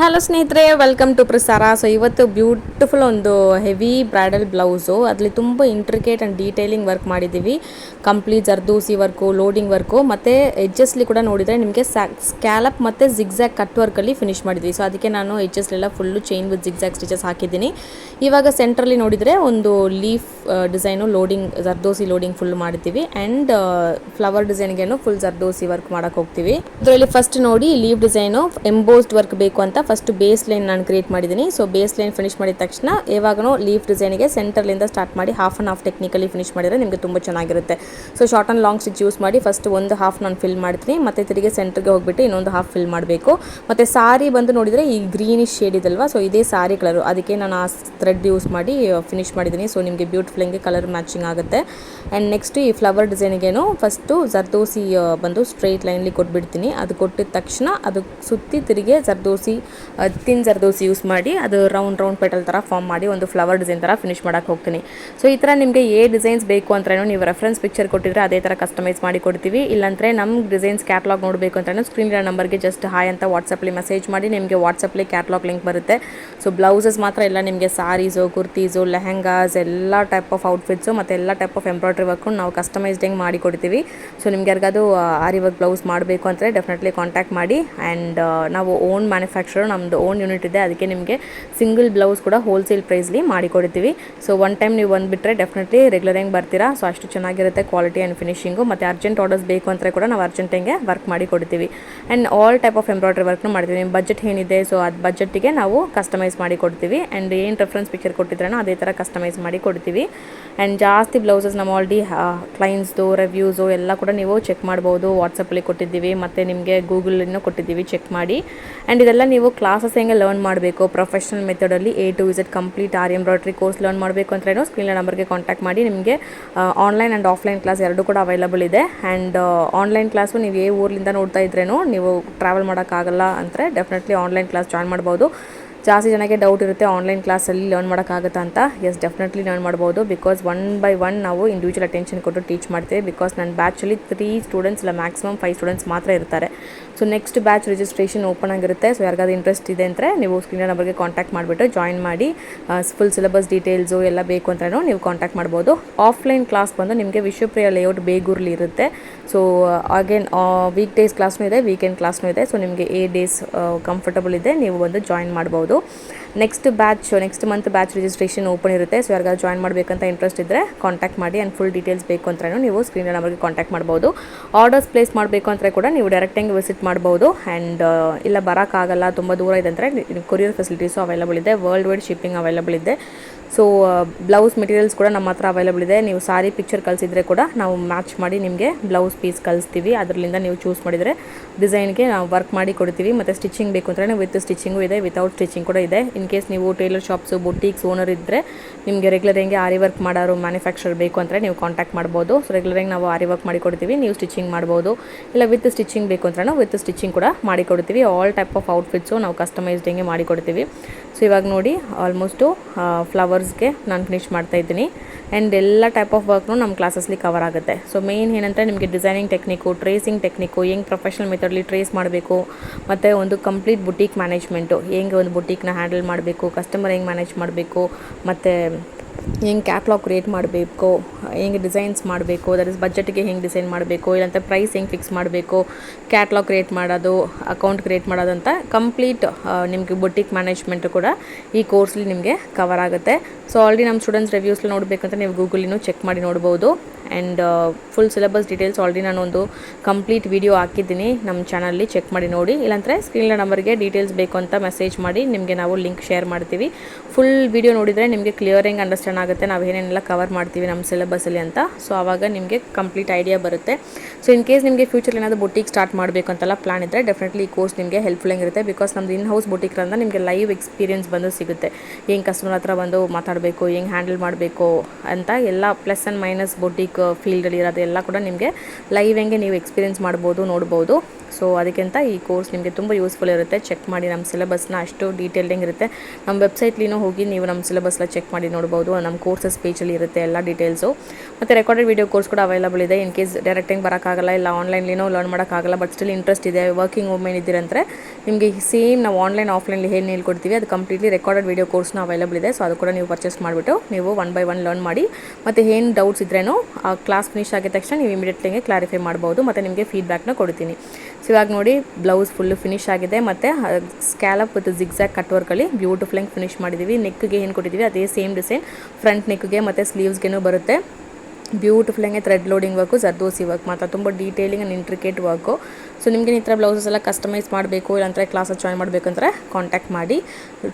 Hello ಸ್ನೇಹಿತರೆ, welcome to Prasara. So ಇವತ್ತು beautiful ಒಂದು ಹೆವಿ ಬ್ರೈಡಲ್ ಬ್ಲೌಸು, ಅದರಲ್ಲಿ ತುಂಬ ಇಂಟ್ರಿಕೇಟ್ ಆ್ಯಂಡ್ ಡೀಟೇಲಿಂಗ್ ವರ್ಕ್ ಮಾಡಿದ್ದೀವಿ. Complete zardozi work, loading work, ಮತ್ತು ಎಡ್ಜಸ್ಲಿ ಕೂಡ ನೋಡಿದರೆ ನಿಮಗೆ ಸ್ಕ್ಯಾಲಪ್ ಮತ್ತು ಜಿಗ್ಜ್ಯಾಗ್ ಕಟ್ ವರ್ಕಲ್ಲಿ ಫಿನಿಶ್ ಮಾಡಿದ್ವಿ. ಸೊ ಅದಕ್ಕೆ ನಾನು ಎಡ್ಜಸ್ಲೆಲ್ಲ full chain with zigzag stitches ಹಾಕಿದ್ದೀನಿ. ಇವಾಗ ಸೆಂಟ್ರಲ್ಲಿ ನೋಡಿದರೆ ಒಂದು leaf design loading, zardozi loading full ಮಾಡಿದ್ದೀವಿ. ಆ್ಯಂಡ್ ಫ್ಲವರ್ ಡಿಸೈನ್ಗೇನು ಫುಲ್ ಜರ್ದೋಸಿ ವರ್ಕ್ ಮಾಡೋಕ್ಕೆ ಹೋಗ್ತೀವಿ. ಇದರಲ್ಲಿ ಫಸ್ಟ್ ನೋಡಿ ಲೀಫ್ ಡಿಸೈನು ಎಂಬೋಸ್ಡ್ ವರ್ಕ್ ಬೇಕು ಅಂತ ಫಸ್ಟ್ ಬೇಸ್ ಲೈನ್ ನಾನು ಕ್ರಿಯೇಟ್ ಮಾಡಿದ್ದೀನಿ. ಸೊ ಬೇಸ್ ಲೈನ್ ಫಿನಿಶ್ ಮಾಡಿದ ತಕ್ಷಣ ಯಾವಾಗಲೂ ಲೀಫ್ ಡಿಸೈನಿಗೆ ಸೆಂಟರ್ಲಿಂದ ಸ್ಟಾರ್ಟ್ ಮಾಡಿ half and half technically finish ಮಾಡಿದರೆ ನಿಮಗೆ ತುಂಬ ಚೆನ್ನಾಗಿರುತ್ತೆ. So short and long stitch use ಮಾಡಿ ಫಸ್ಟ್ ಒಂದು ಹಾಫ್ ನಾನು ಫಿಲ್ ಮಾಡ್ತೀನಿ, ಮತ್ತು ತಿರುಗಿ ಸೆಂಟರ್ಗೆ ಹೋಗ್ಬಿಟ್ಟು ಇನ್ನೊಂದು ಹಾಫ್ ಫಿಲ್ ಮಾಡಬೇಕು. ಮತ್ತು ಸಾರಿ ಬಂದು ನೋಡಿದರೆ ಈ ಗ್ರೀನಿಶ್ ಶೇಡ್ ಇದಲ್ವಾ, ಸೊ ಇದೇ ಸಾರಿ ಕಲರು, ಅದಕ್ಕೆ ನಾನು ಆ ಥ್ರೆಡ್ ಯೂಸ್ ಮಾಡಿ ಫಿನಿಶ್ ಮಾಡಿದ್ದೀನಿ. ಸೊ ನಿಮಗೆ ಬ್ಯೂಟಿಫುಲ್ಲಾಗಿ ಕಲರ್ ಮ್ಯಾಚಿಂಗ್ ಆಗುತ್ತೆ. ಆ್ಯಂಡ್ ನೆಕ್ಸ್ಟ್ ಈ ಫ್ಲವರ್ ಡಿಸೈನಿಗೇನು ಫಸ್ಟು ಜರ್ದೋಸಿ ಬಂದು ಸ್ಟ್ರೈಟ್ ಲೈನ್ಲಿ ಕೊಟ್ಬಿಡ್ತೀನಿ. ಅದು ಕೊಟ್ಟಿದ ತಕ್ಷಣ ಅದು ಸುತ್ತಿ ತಿರುಗಿ ಜರ್ದೋಸಿ ತಿನ್ ಜರ್ದೋಸಿ ಯೂಸ್ ಮಾಡಿ ಅದು ರೌಂಡ್ ಪೆಟಲ್ ಥರ ಫಾರ್ಮ್ ಮಾಡಿ ಒಂದು ಫ್ಲವರ್ ಡಿಸೈನ್ ಥರ ಫಿನಿಶ್ ಮಾಡೋಕ್ಕೆ ಹೋಗ್ತೀನಿ. ಸೊ ಈ ಥರ ನಿಮಗೆ ಡಿಸೈನ್ಸ್ ಬೇಕು ಅಂದ್ರೂ ನೀವು ರೆಫರೆನ್ಸ್ ಪಿಕ್ಚರ್ ಕೊಟ್ಟಿದ್ರೆ ಅದೇ ಥರ ಕಸ್ಟಮೈಸ್ ಮಾಡಿ ಕೊಡ್ತೀವಿ. ಇಲ್ಲಾಂದರೆ ನಮ್ಮ ಡಿಸೈನ್ಸ್ ಕ್ಯಾಟ್ಲಾಗ್ ನೋಡಬೇಕು ಅಂದ್ರೂ ಸ್ಕ್ರೀನಿನ ನಂಬರ್ಗೆ ಜಸ್ಟ್ ಹಾಯ್ ಅಂತ ವಾಟ್ಸಪ್ಪಲ್ಲಿ ಮೆಸೇಜ್ ಮಾಡಿ ನಿಮಗೆ ವಾಟ್ಸಪ್ಪಲ್ಲಿ ಕ್ಯಾಟ್ಲಾಗ್ ಲಿಂಕ್ ಬರುತ್ತೆ. ಸೊ ಬ್ಲೌಸಸ್ ಮಾತ್ರ ಎಲ್ಲ ನಿಮಗೆ ಸಾರೀಸು, ಕುರ್ತೀಸು, ಲೆಹೆಂಗಾಸ್, ಎಲ್ಲ ಟೈಪ್ ಆಫ್ ಔಟ್ಫಿಟ್ಸು ಮತ್ತು ಎಲ್ಲ ಟೈಪ್ ಆಫ್ ಎಂಬ್ರಾಯ್ಡ್ರಿ ವರ್ಕು ನಾವು ಕಸ್ಟಮೈಸ್ಡಿಂಗ್ ಮಾಡಿ ಕೊಡ್ತೀವಿ. ಸೊ ನಿಮ್ಗೆ ಯಾರಿಗಾದ್ರು ಆರಿ ವರ್ಕ್ ಬ್ಲೌಸ್ ಮಾಡಬೇಕು ಅಂದರೆ ಡೆಫಿನೆಟ್ಲಿ ಕಾಂಟ್ಯಾಕ್ಟ್ ಮಾಡಿ. ಆ್ಯಂಡ್ ನಾವು ಓನ್ ಮ್ಯಾನುಫ್ಯಾಕ್ಚರ್, ನಮ್ಮದು ಓನ್ ಯೂನಿಟ್ ಇದೆ, ಅದಕ್ಕೆ ನಿಮಗೆ ಸಿಂಗಲ್ ಬ್ಲೌಸ್ ಕೂಡ ಹೋಲ್ಸೇಲ್ ಪ್ರೈಸ್ಲಿ ಮಾಡಿ ಕೊಡ್ತೀವಿ. ಸೊ ಒನ್ ಟೈಮ್ ನೀವು ಬಂದುಬಿಟ್ರೆ ಡೆಫಿನೆಟ್ಲಿ ರೆಗ್ಯುಲರಾಗಿ ಬರ್ತೀರಾ. ಸೊ ಅಷ್ಟು ಚೆನ್ನಾಗಿರುತ್ತೆ ಕ್ವಾಲಿಟಿ ಆ್ಯಂಡ್ ಫಿನಿಶಿಂಗು. ಮತ್ತು ಅರ್ಜೆಂಟ್ ಆರ್ಡರ್ಸ್ ಬೇಕು ಅಂದರೆ ಕೂಡ ನಾವು ಅರ್ಜೆಂಟಿಗೆ ವರ್ಕ್ ಮಾಡಿ ಕೊಡ್ತೀವಿ. And all type of embroidery ವರ್ಕ್ನು ಮಾಡ್ತೀವಿ. ನಿಮ್ಮ ಬಜೆಟ್ ಏನಿದೆ ಸೊ ಅದು ಬಜೆಟ್ಟಿಗೆ ನಾವು ಕಸ್ಟಮೈಸ್ ಮಾಡಿ ಕೊಡ್ತೀವಿ. ಆ್ಯಂಡ್ ಏನು ರೆಫರೆನ್ಸ್ ಪಿಕ್ಚರ್ ಕೊಟ್ಟಿದ್ರೂ ಅದೇ ಥರ ಕಸ್ಟಮೈಸ್ ಮಾಡಿ ಕೊಡ್ತೀವಿ. ಆ್ಯಂಡ್ ಜಾಸ್ತಿ ಬ್ಲೌಸಸ್ ನಮ್ಮ ಆಲ್ರೆಡಿ ಕ್ಲೈಂಟ್ಸ್ದು ರಿವ್ಯೂಸು ಎಲ್ಲ ಕೂಡ ನೀವು ಚೆಕ್ ಮಾಡ್ಬೋದು. ವಾಟ್ಸಪ್ಪಲ್ಲಿ ಕೊಟ್ಟಿದ್ದೀವಿ ಮತ್ತು ನಿಮಗೆ ಗೂಗಲನ್ನು ಕೊಟ್ಟಿದ್ದೀವಿ, ಚೆಕ್ ಮಾಡಿ. ಆ್ಯಂಡ್ ಇದೆಲ್ಲ ನೀವು ಕ್ಲಾಸಸ್ ಹೆಂಗೆ ಲರ್ನ್ ಮಾಡಬೇಕು ಪ್ರೊಫೆಷನಲ್ ಮೆಥಡಲ್ಲಿ A to Z complete aari embroidery course learn ಮಾಡಬೇಕು ಅಂದ್ರೇನು ಸ್ಕ್ರೀನ್ ನಂಬರ್ಗೆ ಕಾಂಟ್ಯಾಕ್ಟ್ ಮಾಡಿ. ನಿಮಗೆ ಆನ್ಲೈನ್ ಆ್ಯಂಡ್ ಆಫ್ಲೈನ್ ಕ್ಲಾಸ್ ಎರಡೂ ಕೂಡ ಅವೈಲಬಲ್ ಇದೆ. ಆ್ಯಂಡ್ ಆನ್ಲೈನ್ ಕ್ಲಾಸು ನೀವು ಊರಿಂದ ನೋಡ್ತಾ ಇದ್ರೇನು ನೀವು ಟ್ರಾವೆಲ್ ಮಾಡೋಕ್ಕಾಗಲ್ಲ ಅಂದರೆ ಡೆಫಿನೆಟ್ಲಿ ಆನ್ಲೈನ್ ಕ್ಲಾಸ್ ಜಾಯ್ನ್ ಮಾಡ್ಬೋದು. ಜಾಸ್ತಿ ಜನಕ್ಕೆ ಡೌಟ್ ಇರುತ್ತೆ ಆನ್ಲೈನ್ ಕ್ಲಾಸಲ್ಲಿ ಲರ್ನ್ ಮಾಡೋಕ್ಕಾಗುತ್ತಾ ಅಂತ. ಎಸ್, ಡೆಫಿನೆಟ್ಲಿ ಲರ್ನ್ ಮಾಡ್ಬೋದು. ಬಿಕಾಸ್ 1 by 1 ನಾವು ಇಂಡಿವಿಜುವಲ್ ಅಟೆನ್ಷನ್ ಕೊಟ್ಟು ಟೀಚ್ ಮಾಡ್ತೀವಿ. ಬಿಕಾಸ್ ನನ್ನ ಬ್ಯಾಚಲ್ಲಿ 3 ಸ್ಟೂಡೆಂಟ್ಸ್ ಇಲ್ಲ ಮ್ಯಾಕ್ಸಿಮಮ್ 5 ಸ್ಟೂಡೆಂಟ್ಸ್ ಮಾತ್ರ ಇರ್ತಾರೆ. So next batch registration open ಆಗಿರುತ್ತೆ. ಸೊ ಯಾರಿಗಾದ್ರು ಇಂಟ್ರೆಸ್ಟ್ ಇದೆ ಅಂದರೆ ನೀವು ಸ್ಕ್ರೀನ್ ನಂಬರ್ಗೆ ಕಾಂಟ್ಯಾಕ್ಟ್ ಮಾಡಿಬಿಟ್ಟು ಜಾಯಿನ್ ಮಾಡಿ. ಫುಲ್ ಸಿಲೆಬಸ್ ಡೀಟೇಲ್ಸು ಎಲ್ಲ ಬೇಕು ಅಂದ್ರೂ ನೀವು ಕಾಂಟ್ಯಾಕ್ಟ್ ಮಾಡ್ಬೋದು. ಆಫ್ಲೈನ್ ಕ್ಲಾಸ್ ಬಂದು ನಿಮಗೆ ವಿಶ್ವಪ್ರಿಯ ಲೇಔಟ್ ಬೇಗೂರಲ್ಲಿ ಇರುತ್ತೆ. ಸೊ ಅಗೇನ್ ವೀಕ್ ಡೇಸ್ ಕ್ಲಾಸ್ನೂ ಇದೆ, ವೀಕೆಂಡ್ ಕ್ಲಾಸ್ನೂ ಇದೆ. ಸೊ ನಿಮಗೆ ಡೇಸ್ ಕಂಫರ್ಟಬಲ್ ಇದೆ, ನೀವು ಬಂದು ಜಾಯಿನ್ ಮಾಡ್ಬೋದು. Next month batch registration open ಇರುತ್ತೆ. ಸೊ ಯಾರಿಗಾದ್ರು ಜಾಯಿನ್ ಮಾಡಬೇಕಂತ ಇಂಟ್ರೆಸ್ಟ್ ಇದ್ದರೆ ಕಾಂಟ್ಯಾಕ್ಟ್ ಮಾಡಿ. ಆ್ಯಂಡ್ ಫುಲ್ ಡೀಟೇಲ್ಸ್ ಬೇಕು ಅಂದ್ರೂ ನೀವು ಸ್ಕ್ರೀನ್ ನಂಬರ್ಗೆ ಕಾಂಟ್ಯಾಕ್ಟ್ ಮಾಡ್ಬೋದು. ಆರ್ಡರ್ಸ್ ಪ್ಲೇಸ್ ಮಾಡಬೇಕು ಅಂದರೆ ಕೂಡ ನೀವು ಡೈರೆಕ್ಟಾಗಿ ವಿಸಿಟ್ ಮಾಡ್ಬೋದು. ಆ್ಯಂಡ್ ಇಲ್ಲ ಬರೋಕ್ಕಾಗಲ್ಲ, ತುಂಬ ದೂರ ಇದೆ ಅಂದರೆ ಕೊರಿಯರ್ ಫೆಸಿಲಿಟೀಸು ಅವೈಲಬಲ್ ಇದೆ, ವರ್ಲ್ಡ್ ವೈಡ್ ಶಿಪ್ಪಿಂಗ್ ಅವೈಲಬಲ್ ಇದೆ. ಸೊ ಬ್ಲೌಸ್ ಮೆಟೀರಿಯಲ್ಸ್ ಕೂಡ ನಮ್ಮ ಹತ್ರ ಅವೈಲಬಲ್ ಇದೆ. ನೀವು ಸಾರಿ ಪಿಕ್ಚರ್ ಕಳಿಸಿದರೆ ಕೂಡ ನಾವು ಮ್ಯಾಚ್ ಮಾಡಿ ನಿಮಗೆ ಬ್ಲೌಸ್ ಪೀಸ್ ಕಳಿಸ್ತೀವಿ. ಅದರಿಂದ ನೀವು ಚೂಸ್ ಮಾಡಿದರೆ ಡಿಸೈನ್ಗೆ ನಾವು ವರ್ಕ್ ಮಾಡಿ ಕೊಡ್ತೀವಿ. ಮತ್ತು ಸ್ಟಿಚಿಂಗ್ ಬೇಕು ಅಂದರೆ ವಿತ್ ಸ್ಟಿಚಿಂಗು ಇದೆ, ವಿತೌಟ್ ಸ್ಟಿಚಿಂಗ್ ಕೂಡ ಇದೆ. ಇನ್ ಕೇಸ್ ನೀವು ಟೈಲರ್ ಶಾಪ್ಸು, ಬುಟೀಕ್ಸ್ ಓನರ್ ಇದ್ದರೆ ನಿಮಗೆ ರೆಗ್ಯುಲರಾಗಿ ಆರಿ ವರ್ಕ್ ಮಾಡೋರು ಮ್ಯಾನುಫ್ಯಾಕ್ಚರ್ ಬೇಕು ಅಂದರೆ ನೀವು ಕಾಂಟ್ಯಾಕ್ಟ್ ಮಾಡ್ಬೋದು. ಸೊ ರೆಗ್ಯುಲರಾಗಿ ನಾವು ಆರಿ ವರ್ಕ್ ಮಾಡಿ ಕೊಡ್ತೀವಿ, ನೀವು ಸ್ಟಿಚಿಂಗ್ ಮಾಡ್ಬೋದು. ಇಲ್ಲ ವಿತ್ ಸ್ಟಿಚಿಂಗ್ ಬೇಕು ಅಂದ್ರೆ ವಿತ್ ಸ್ಟಿಚಿಂಗ್ ಕೂಡ ಮಾಡಿ ಕೊಡ್ತೀವಿ. ಆಲ್ ಟೈಪ್ ಆಫ್ ಔಟ್ಫಿಟ್ಸು ನಾವು ಕಸ್ಟಮೈಸ್ಡಿಂಗೆ ಮಾಡಿ ಕೊಡ್ತೀವಿ. ಸೊ ಇವಾಗ ನೋಡಿ ಆಲ್ಮೋಸ್ಟು ಫ್ಲವರ್ಸ್ಗೆ ನಾನು ಫಿನಿಶ್ ಮಾಡ್ತಾಯಿದ್ದೀನಿ. ಆ್ಯಂಡ್ ಎಲ್ಲ ಟೈಪ್ ಆಫ್ ವರ್ಕ್ನು ನಮ್ಮ ಕ್ಲಾಸಸ್ಲಿ ಕವರ್ ಆಗುತ್ತೆ. ಸೊ ಮೇನ್ ಏನಂದರೆ ನಿಮಗೆ ಡಿಸೈನಿಂಗ್ ಟೆಕ್ನಿಕ್ಕು, ಟ್ರೇಸಿಂಗ್ ಟೆಕ್ನಿಕ್ಕು, ಹೆಂಗೆ ಪ್ರೊಫೆಷನಲ್ ಮೆಥಡಲ್ಲಿ ಟ್ರೇಸ್ ಮಾಡಬೇಕು, ಮತ್ತು ಒಂದು ಕಂಪ್ಲೀಟ್ ಬುಟೀಕ್ ಮ್ಯಾನೇಜ್ಮೆಂಟು, ಹೆಂಗೆ ಒಂದು ಬುಟೀಕ್ನ ಹ್ಯಾಂಡಲ್ ಮಾಡಬೇಕು, ಕಸ್ಟಮರ್ ಹೆಂಗೆ ಮ್ಯಾನೇಜ್ ಮಾಡಬೇಕು, ಮತ್ತು ಹೆಂಗೆ ಕ್ಯಾಟ್ಲಾಗ್ ಕ್ರಿಯೇಟ್ ಮಾಡಬೇಕು, ಹೆಂಗೆ ಡಿಸೈನ್ಸ್ ಮಾಡಬೇಕು, ದಟ್ ಇಸ್ ಬಜೆಟ್ಗೆ ಹೆಂಗೆ ಡಿಸೈನ್ ಮಾಡಬೇಕು, ಇಲ್ಲಾಂತ ಪ್ರೈಸ್ ಹೆಂಗೆ ಫಿಕ್ಸ್ ಮಾಡಬೇಕು, ಕ್ಯಾಟ್ಲಾಗ್ ಕ್ರಿಯೇಟ್ ಮಾಡೋದು, ಅಕೌಂಟ್ ಕ್ರಿಯೇಟ್ ಮಾಡೋದಂತ ಕಂಪ್ಲೀಟ್ ನಿಮಗೆ ಬುಟೀಕ್ ಮ್ಯಾನೇಜ್ಮೆಂಟು ಕೂಡ ಈ ಕೋರ್ಸ್ಲಿ ನಿಮಗೆ ಕವರ್ ಆಗುತ್ತೆ. ಸೊ ಆಲ್ರೆಡಿ ನಮ್ಮ ಸ್ಟೂಡೆಂಟ್ಸ್ ರಿವ್ಯೂಸ್ಲಿ ನೋಡಬೇಕಂತ ನೀವು ಗೂಗಲಿನೂ ಚೆಕ್ ಮಾಡಿ ನೋಡ್ಬೋದು. And full syllabus details already ನಾನೊಂದು ಕಂಪ್ಲೀಟ್ ವಿಡಿಯೋ ಹಾಕಿದ್ದೀನಿ ನಮ್ಮ ಚಾನಲ್ಲಿ, ಚೆಕ್ ಮಾಡಿ ನೋಡಿ. ಇಲ್ಲಾಂದರೆ ಸ್ಕ್ರೀನ್ ನಂಬರ್ಗೆ ಡೀಟೇಲ್ಸ್ ಬೇಕು ಅಂತ ಮೆಸೇಜ್ ಮಾಡಿ, ನಿಮಗೆ ನಾವು ಲಿಂಕ್ ಶೇರ್ ಮಾಡ್ತೀವಿ. ಫುಲ್ ವಿಡಿಯೋ ನೋಡಿದರೆ ನಿಮಗೆ ಕ್ಲಿಯರಿಂಗ್ ಅಂಡರ್ಸ್ಟ್ಯಾಂಡ್ ಆಗುತ್ತೆ ನಾವು ಏನೇನೆಲ್ಲ ಕವರ್ ಮಾಡ್ತೀವಿ ನಮ್ಮ ಸಿಲೆಬಸ್ಸಲ್ಲಿ ಅಂತ. ಸೊ ಆವಾಗ ನಿಮಗೆ ಕಂಪ್ಲೀಟ್ ಐಡಿಯಾ ಬರುತ್ತೆ. ಸೊ ಇನ್ ಕೇಸ್ ನಿಮಗೆ ಫ್ಯೂಚರ್ ಏನಾದರೂ ಬುಟೀಕ್ ಸ್ಟಾರ್ಟ್ ಮಾಡಬೇಕು ಅಂತೆಲ್ಲ ಪ್ಲಾನ್ ಇದ್ದರೆ ಡೆಫಿನೆಟ್ಲಿ ಈ ಕೋರ್ಸ್ ನಿಮಗೆ ಹೆಲ್ಪ್ಫುಲ್ ಆಗಿರುತ್ತೆ. ಬಿಕಾಸ್ ನಮ್ಮದು ಇನ್ ಹೌಸ್ ಬುಟೀಕ್ರಿಂದ ನಿಮಗೆ ಲೈವ್ ಎಕ್ಸ್ಪೀರಿಯನ್ಸ್ ಬಂದು ಸಿಗುತ್ತೆ. ಹೆಂಗೆ ಕಸ್ಟಮರ್ ಹತ್ರ ಬಂದು ಮಾತಾಡಬೇಕು, ಹೆಂಗೆ ಹ್ಯಾಂಡಲ್ ಮಾಡಬೇಕು ಅಂತ ಎಲ್ಲ ಪ್ಲಸ್ ಆ್ಯಂಡ್ ಮೈನಸ್ ಬುಟೀಕ್ ಫೀಲ್ಡಲ್ಲಿ ಇರೋದು ಎಲ್ಲ ಕೂಡ ನಿಮಗೆ ಲೈವ್ ಹೆಂಗೆ ನೀವು ಎಕ್ಸ್ಪೀರಿಯನ್ಸ್ ಮಾಡ್ಬೋದು, ನೋಡ್ಬೋದು. ಸೊ ಅದಕ್ಕಿಂತ ಈ ಕೋರ್ಸ್ ನಿಮಗೆ ತುಂಬ ಯೂಸ್ಫುಲ್ ಇರುತ್ತೆ. ಚೆಕ್ ಮಾಡಿ ನಮ್ಮ ಸಿಲೆಬಸ್ನ, ಅಷ್ಟು ಡೀಟೇಲ್ಡಿಂಗ್ ಇರುತ್ತೆ. ನಮ್ಮ ವೆಬ್ಸೈಟ್ಲಿನೂ ಹೋಗಿ ನೀವು ನಮ್ಮ ಸಿಲೆಬಸ್ನ ಚೆಕ್ ಮಾಡಿ ನೋಡ್ಬೋದು. ನಮ್ಮ ಕೋರ್ಸಸ್ ಪೇಜಲ್ಲಿ ಇರುತ್ತೆ ಎಲ್ಲ ಡೀಟೇಲ್ಸು. ಮತ್ತು ರೆಕಾರ್ಡೆಡ್ ವೀಡಿಯೋ ಕೋರ್ಸ್ ಕೂಡ ಅವೈಲಬಲ್ ಇದೆ. ಇನ್ ಕೇಸ್ ಡೈರೆಕ್ಟಾಗಿ ಬರೋಕ್ಕಾಗಲ್ಲ, ಇಲ್ಲ ಆನ್ಲೈನ್ಲಿನೋ ಲರ್ನ್ ಮಾಡೋಕ್ಕಾಗಲ್ಲ, ಬಟ್ ಸ್ಟಿಲ್ ಇಂಟ್ರೆಸ್ಟ್ ಇದೆ, ವರ್ಕಿಂಗ್ ವುಮೆನ್ ಇದ್ದೀರಂದರೆ ನಿಮಗೆ ಸೇಮ್ ನಾವು ಆನ್ಲೈನ್ ಆಫ್ಲೈನಲ್ಲಿ ಏನು ಹೇಳ್ಕೊಡ್ತೀವಿ ಅದು ಕಂಪ್ಲೀಟ್ಲಿ ರೆಕಾರ್ಡೆಡ್ ವೀಡಿಯೋ ಕೋರ್ಸ್ನ ಅವೈಲಬಲ್ ಇದೆ. ಸೊ ಅದು ಕೂಡ ನೀವು ಪರ್ಚೇಸ್ ಮಾಡಿಬಿಟ್ಟು ನೀವು 1 by 1 ಲರ್ನ್ ಮಾಡಿ, ಮತ್ತು ಏನು ಡೌಟ್ಸ್ ಇದ್ರೇನೋ ಆ ಕ್ಲಾಸ್ ಫಿನಿಶ್ ಆಗಿದ ತಕ್ಷಣ ನೀವು ಇಮಿಡಿಯೇಟ್ಲಿಗೆ ಕ್ಲಾರಿಫೈ ಮಾಡ್ಬೋದು, ಮತ್ತು ನಿಮಗೆ ಫೀಡ್ಬ್ಯಾಕ್ನ ಕೊಡ್ತೀನಿ. ಸೊ ಇವಾಗ ನೋಡಿ ಬ್ಲೌಸ್ ಫುಲ್ಲು ಫಿನಿಶ್ ಆಗಿದೆ, ಮತ್ತು scallop with zigzag cut ವರ್ಕಲ್ಲಿ ಬ್ಯೂಟಿಫುಲ್ಲಾಗಿ finish ಮಾಡಿದ್ದೀವಿ. ನೆಕ್ಗೆ ಏನು ಕೊಟ್ಟಿದ್ದೀವಿ ಅದೇ ಸೇಮ್ ಡಿಸೈನ್ ಫ್ರಂಟ್ ನೆಕ್ಗೆ ಮತ್ತು ಸ್ಲೀವ್ಸ್ಗೆನೂ ಬರುತ್ತೆ. ಬ್ಯೂಟಿಫುಲ್ಲಾಗಿ thread loading work, zardozi work ಮಾತ್ರ ತುಂಬ detailing and intricate work. So ನಿಮಗೆ ಈ ಥರ ಬ್ಲೌಸಸ್ ಎಲ್ಲ ಕಸ್ಟಮೈಸ್ ಮಾಡಬೇಕು, ಇಲ್ಲಾಂದರೆ ಕ್ಲಾಸಲ್ಲಿ ಜಾಯ್ನ್ ಮಾಡಬೇಕು ಅಂದರೆ ಕಾಂಟ್ಯಾಕ್ಟ್ ಮಾಡಿ.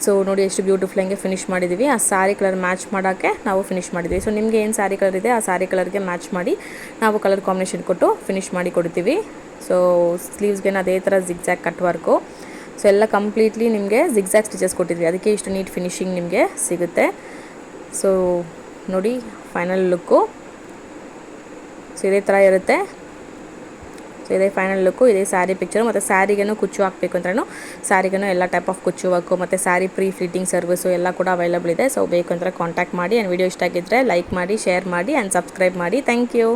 ಸೊ ನೋಡಿ ಎಷ್ಟು ಬ್ಯೂಟಿಫುಲ್ಲಾಗಿ ಫಿನಿಶ್ ಮಾಡಿದ್ದೀವಿ. ಆ ಸ್ಯಾರಿ ಕಲರ್ ಮ್ಯಾಚ್ ಮಾಡೋಕ್ಕೆ ನಾವು ಫಿನಿಶ್ ಮಾಡಿದ್ದೀವಿ. ಸೊ ನಿಮಗೆ ಏನು ಸ್ಯಾರಿ ಕಲರ್ ಇದೆ ಆ ಸ್ಯಾರಿ ಕಲರ್ಗೆ ಮ್ಯಾಚ್ ಮಾಡಿ ನಾವು ಕಲರ್ ಕಾಂಬಿನೇಷನ್ ಕೊಟ್ಟು ಫಿನಿಶ್ ಮಾಡಿ ಕೊಡ್ತೀವಿ. ಸೊ ಸ್ಲೀವ್ಸ್ಗೆ ಅದೇ ಥರ ಜಿಗ್ಜ್ಯಾಗ್ ಕಟ್ ವರ್ಕು. ಸೊ ಎಲ್ಲ ಕಂಪ್ಲೀಟ್ಲಿ ನಿಮಗೆ ಜಿಗ್ಜ್ಯಾಗ್ ಸ್ಟಿಚಸ್ ಕೊಟ್ಟಿದ್ವಿ, ಅದಕ್ಕೆ ಇಷ್ಟು ನೀಟ್ ಫಿನಿಶಿಂಗ್ ನಿಮಗೆ ಸಿಗುತ್ತೆ. ಸೊ ನೋಡಿ ಫೈನಲ್ ಲುಕ್ಕು. ಸೊ ಇದೇ ಥರ ಇರುತ್ತೆ. ಸೊ ಇದೇ ಫೈನಲ್ ಲುಕ್ಕು, ಇದೇ ಸ್ಯಾರಿ ಪಿಕ್ಚರು. ಮತ್ತು ಸ್ಯಾರಿಗೇನು ಕುಚ್ಚು ಹಾಕಬೇಕು ಅಂದ್ರೂ ಸ್ಯಾರಿಗೇನು ಎಲ್ಲ ಟೈಪ್ ಆಫ್ ಕುಚ್ಚು ವರ್ಕು ಮತ್ತು ಸ್ಯಾರಿ ಪ್ರೀ ಫ್ಲಿಟ್ಟಿಂಗ್ ಸರ್ವಿಸು ಎಲ್ಲ ಕೂಡ ಅವೈಲಬಲ್ ಇದೆ. ಸೊ ಬೇಕು ಅಂದರೆ ಕಾಂಟ್ಯಾಕ್ಟ್ ಮಾಡಿ. ಆ್ಯಂಡ್ ವಿಡಿಯೋ ಇಷ್ಟ ಆಗಿದ್ದರೆ ಲೈಕ್ ಮಾಡಿ, ಶೇರ್ ಮಾಡಿ ಆ್ಯಂಡ್ ಸಬ್ಸ್ಕ್ರೈಬ್ ಮಾಡಿ. Thank you.